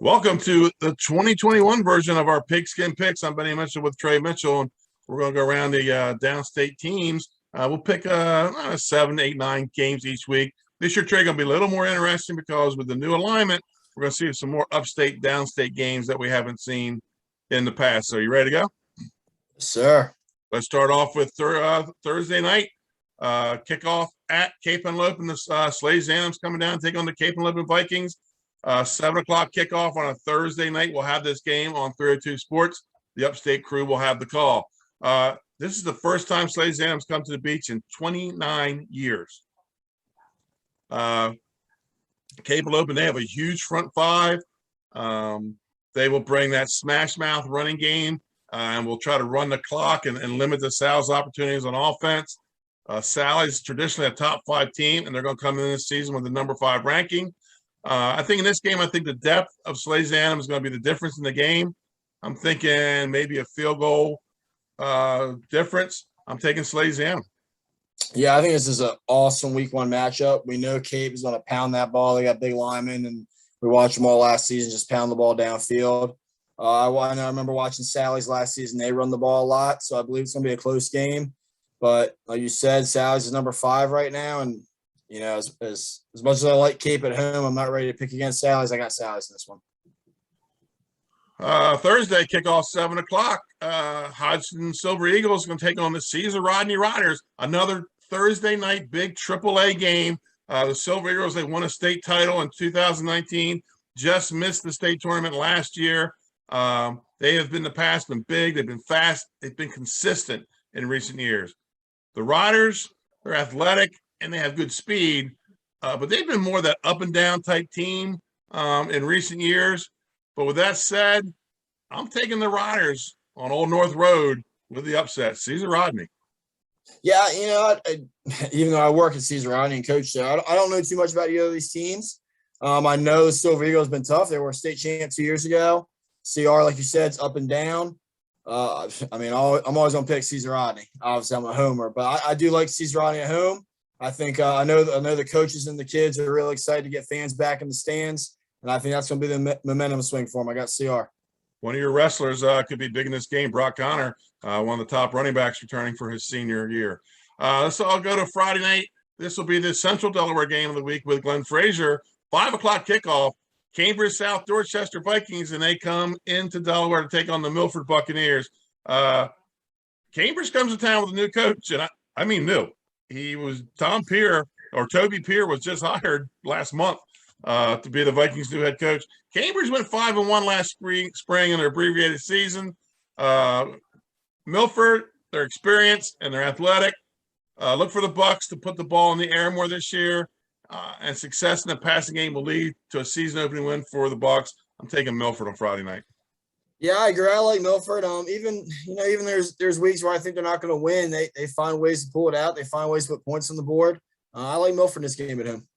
Welcome to the 2021 version of our Pigskin Picks. I'm Benny Mitchell with Trey Mitchell, and we're going to go around the downstate teams. We'll pick 7, 8, 9 games each week. This year, Trey, going to be a little more interesting because with the new alignment, we're going to see some more upstate, downstate games that we haven't seen in the past. So you ready to go? Sir. Let's start off with Thursday night. Kickoff at Cape Henlopen. The SALESIANUM's coming down to take on the Cape Henlopen Vikings. 7 o'clock kickoff on a Thursday night. We'll have this game on 302 Sports. The upstate crew will have the call. This is the first time SALESIANUM's come to the beach in 29 years. Cape Henlopen, they have a huge front five. They will bring that smash mouth running game, and we'll try to run the clock and limit the Sal's opportunities on offense. Sal is traditionally a top 5 team, and they're going to come in this season with the number 5 ranking. I think in this game, I think the depth of SALESIANUM is going to be the difference in the game. I'm thinking maybe a field goal difference. I'm taking SALESIANUM. Yeah, I think this is an awesome week 1 matchup. We know Cape is going to pound that ball. They got big linemen, and we watched them all last season just pound the ball downfield. I remember watching Sally's last season. They run the ball a lot, so I believe it's going to be a close game. But like you said, Sally's is number 5 right now, and you know, as much as I like Cape at home, I'm not ready to pick against Sally's. I got Sally's in this one. Thursday, kickoff 7 o'clock. HODGSON Silver Eagles going to take on the RODNEY Riders. Another Thursday night big AAA game. The Silver Eagles, they won a state title in 2019. Just missed the state tournament last year. They have been in the past been big. They've been fast. They've been consistent in recent years. The Riders, they're athletic and they have good speed, but they've been more that up and down type team in recent years. But with that said, I'm taking the Riders on Old North Road with the upset. RODNEY. Yeah, you know, even though I work at RODNEY and coach there, I don't know too much about either of these teams. I know the Silver Eagles have been tough. They were a state champ 2 years ago. CR, like you said, it's up and down. I mean, I'm always going to pick RODNEY. Obviously, I'm a homer, but I do like RODNEY at home. I think I know the coaches and the kids are really excited to get fans back in the stands, and I think that's going to be the momentum swing for them. I got CR. One of your wrestlers could be big in this game. Brock Connor, one of the top running backs returning for his senior year. Let's all go to Friday night. This will be the Central Delaware game of the week with Glenn Frazier. 5 o'clock kickoff. Cambridge South Dorchester Vikings, and they come into Delaware to take on the Milford Buccaneers. Cambridge comes to town with a new coach, and I mean new. He was Toby Peer was just hired last month to be the Vikings' new head coach. Cambridge went 5-1 last spring in their abbreviated season. Milford, they're experienced and they're athletic. Look for the Bucks to put the ball in the air more this year, and success in the passing game will lead to a season-opening win for the Bucks. I'm taking Milford on Friday night. Yeah, I agree. I like Milford. Even there's weeks where I think they're not going to win. They find ways to pull it out. They find ways to put points on the board. I like Milford in this game at home.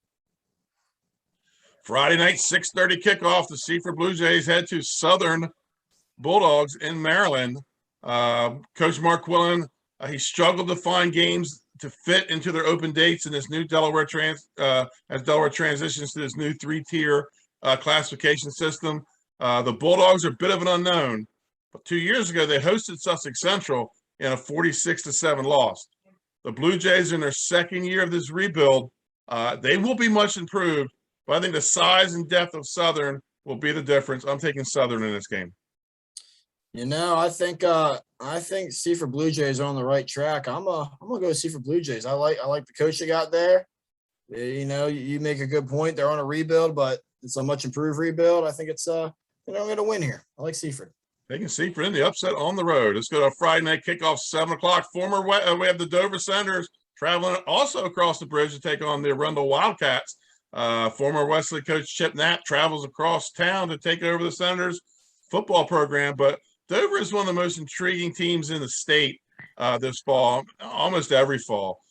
Friday night, 6:30 kickoff. The SEAFORD Blue Jays head to Southern Bulldogs in Maryland. Coach Mark Quillen, he struggled to find games to fit into their open dates in this new Delaware as Delaware transitions to this new 3-tier classification system. The Bulldogs are a bit of an unknown, but 2 years ago they hosted Sussex Central in a 46-7 loss. The Blue Jays are in their second year of this rebuild. They will be much improved, but I think the size and depth of Southern will be the difference. I'm taking Southern in this game. You know, I think SEAFORD Blue Jays are on the right track. I'm gonna go with SEAFORD Blue Jays. I like the coach they got there. You know, you make a good point. They're on a rebuild, but it's a much improved rebuild. I think it's they're going to win here. I like SEAFORD. Taking SEAFORD in the upset on the road. Let's go to a Friday night kickoff, 7 o'clock. We have the Dover Senators traveling also across the bridge to take on the Arundel Wildcats. Former Wesley coach Chip Knapp travels across town to take over the Senators football program, but Dover is one of the most intriguing teams in the state this fall, almost every fall.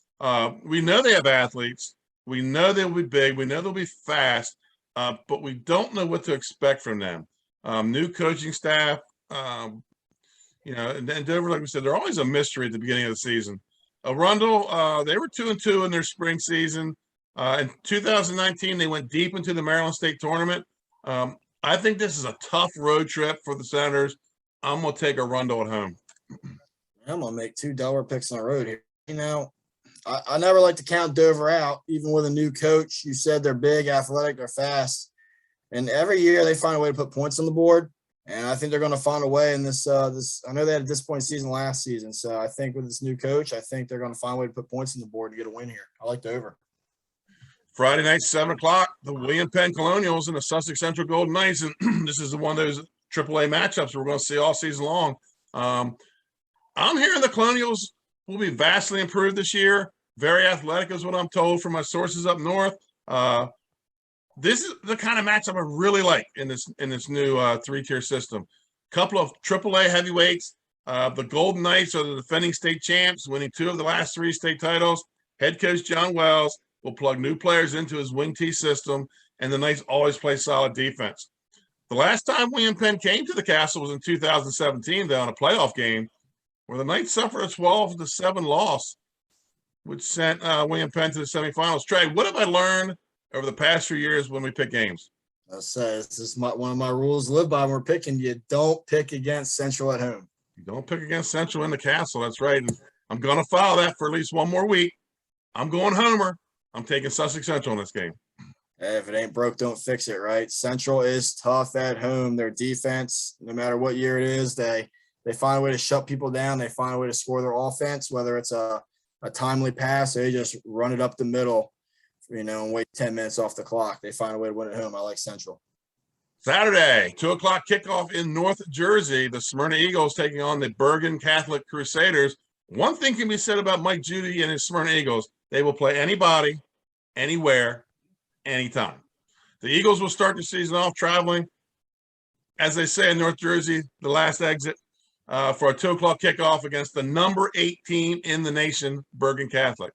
We know they have athletes. We know they'll be big. We know they'll be fast, but we don't know what to expect from them. New coaching staff, and Dover, like we said, they're always a mystery at the beginning of the season. Arundel, they were 2-2 in their spring season. In 2019, they went deep into the Maryland State tournament. I think this is a tough road trip for the Senators. I'm going to take Arundel at home. I'm gonna make two Delaware picks on the road here. You know, I never like to count Dover out, even with a new coach. You said they're big, athletic, they're fast, and every year they find a way to put points on the board. And I think they're going to find a way in this. I know they had a disappointing season last season, so I think with this new coach, I think they're going to find a way to put points on the board to get a win here. I like the over. Friday night, 7 o'clock, the William Penn Colonials and the Sussex Central Golden Knights. And this is one of those AAA matchups we're going to see all season long. I'm hearing the Colonials will be vastly improved this year. Very athletic is what I'm told from my sources up north. This is the kind of matchup I really like in this new three-tier system. Couple of AAA heavyweights. The Golden Knights are the defending state champs, winning 2 of the last 3 state titles. Head coach John Wells will plug new players into his wing T system, and the Knights always play solid defense. The last time William Penn came to the Castle was in 2017, though, in a playoff game where the Knights suffered a 12-7 loss, which sent William Penn to the semifinals. Trey, what have I learned over the past few years when we pick games? I say this is one of my rules to live by when we're picking. You don't pick against Central at home. You don't pick against Central in the Castle. That's right. And I'm going to follow that for at least one more week. I'm going Homer. I'm taking Sussex Central in this game. Hey, if it ain't broke, don't fix it, right? Central is tough at home. Their defense, no matter what year it is, they find a way to shut people down. They find a way to score their offense, whether it's a timely pass, they just run it up the middle, and wait 10 minutes off the clock. They find a way to win at home. I like Central. Saturday, 2 o'clock kickoff in North Jersey. The Smyrna Eagles taking on the Bergen Catholic Crusaders. One thing can be said about Mike Judy and his Smyrna Eagles. They will play anybody, anywhere, anytime. The Eagles will start the season off traveling, as they say in North Jersey, the last exit, for a 2 o'clock kickoff against the number 8 team in the nation, Bergen Catholic.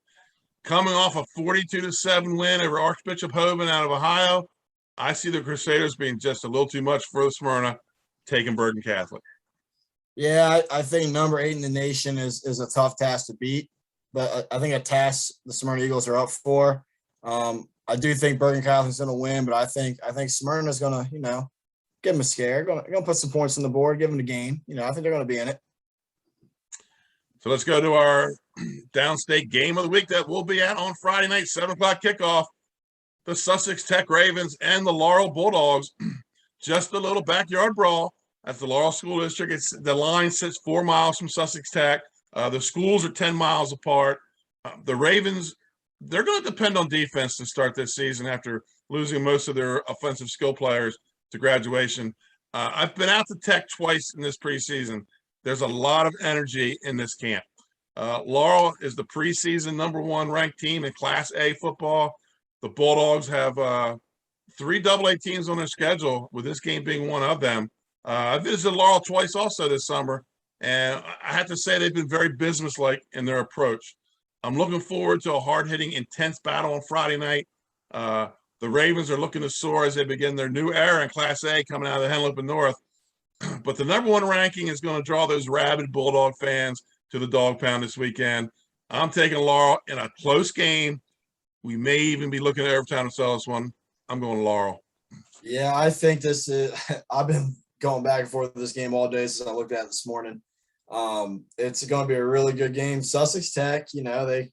Coming off a 42-7 win over Archbishop Hoban out of Ohio, I see the Crusaders being just a little too much for the Smyrna, taking Bergen Catholic. Yeah, I think number 8 in the nation is a tough task to beat, but I think a task the Smyrna Eagles are up for. I do think Bergen Catholic's going to win, but I think Smyrna's going to, give them a scare. Going to put some points on the board, give them the game. I think they're going to be in it. So let's go to our downstate game of the week that we'll be at on Friday night, 7 o'clock kickoff. The Sussex Tech Ravens and the Laurel Bulldogs. Just a little backyard brawl at the Laurel School District. The line sits 4 miles from Sussex Tech. The schools are 10 miles apart. The Ravens, they're going to depend on defense to start this season after losing most of their offensive skill players to graduation. I've been out to Tech twice in this preseason. There's a lot of energy in this camp. Laurel is the preseason #1 ranked team in Class A football. The Bulldogs have 3 AA teams on their schedule, with this game being one of them. I visited Laurel twice also this summer, and I have to say they've been very businesslike in their approach. I'm looking forward to a hard-hitting, intense battle on Friday night. The Ravens are looking to soar as they begin their new era in Class A coming out of the Henlopen North. But the #1 ranking is going to draw those rabid Bulldog fans to the Dog Pound this weekend. I'm taking Laurel in a close game. We may even be looking at overtime to sell this one. I'm going Laurel. Yeah, I think this is – I've been going back and forth with this game all day since I looked at it this morning. It's going to be a really good game. Sussex Tech, they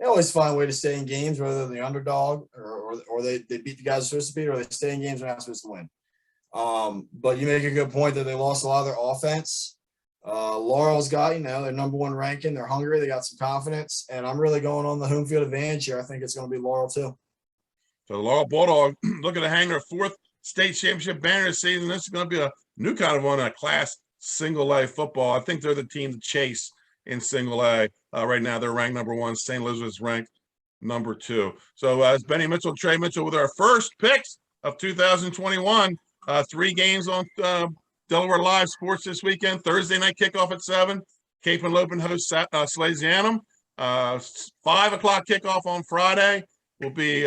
always find a way to stay in games, whether they're the underdog or they beat the guys they're supposed to beat, or they stay in games they're not supposed to win. But you make a good point that they lost a lot of their offense. Laurel's got, their #1 ranking. They're hungry. They got some confidence. And I'm really going on the home field advantage here. I think it's going to be Laurel too. So the Laurel Bulldog looking to hang their 4th state championship banner this season. This is going to be a new kind of one, a Class Single A football. I think they're the team to chase in Single A. Right now they're ranked #1. St. Elizabeth's ranked #2. So as Benny Mitchell, Trey Mitchell with our first picks of 2021. 3 games on Delaware Live Sports this weekend. Thursday night kickoff at 7. Cape and Lopen hosts SALESIANUM. 5 o'clock kickoff on Friday will be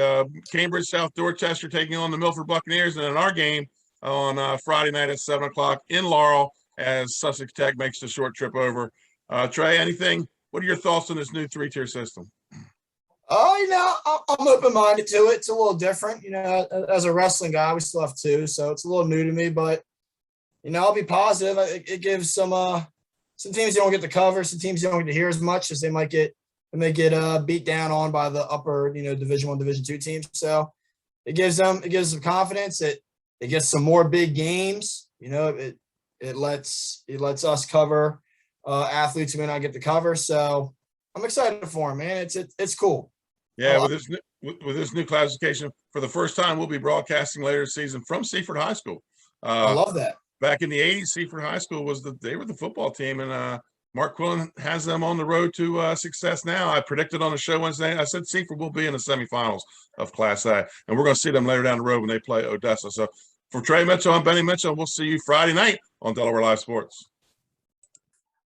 Cambridge South Dorchester taking on the Milford Buccaneers. And in our game on Friday night at 7 o'clock in Laurel as Sussex Tech makes the short trip over. Trey, anything? What are your thoughts on this new 3-tier system? Oh, I'm open-minded to it. It's a little different. As a wrestling guy, we still have two, so it's a little new to me, but I'll be positive. It gives some teams you don't get to cover, some teams you don't get to hear as much as they might get when they get beat down on by the upper, Division I, Division II teams. So it gives them confidence. It gets some more big games. It lets us cover athletes who may not get to cover. So I'm excited for them, man. It's cool. Yeah, with this new classification, for the first time, we'll be broadcasting later this season from Seaford High School. I love that. Back in the 80s, Seaford High School they were the football team, and Mark Quillen has them on the road to success now. I predicted on the show Wednesday, I said Seaford will be in the semifinals of Class A, and we're going to see them later down the road when they play Odessa. So for Trey Mitchell, I'm Benny Mitchell. We'll see you Friday night on Delaware Live Sports.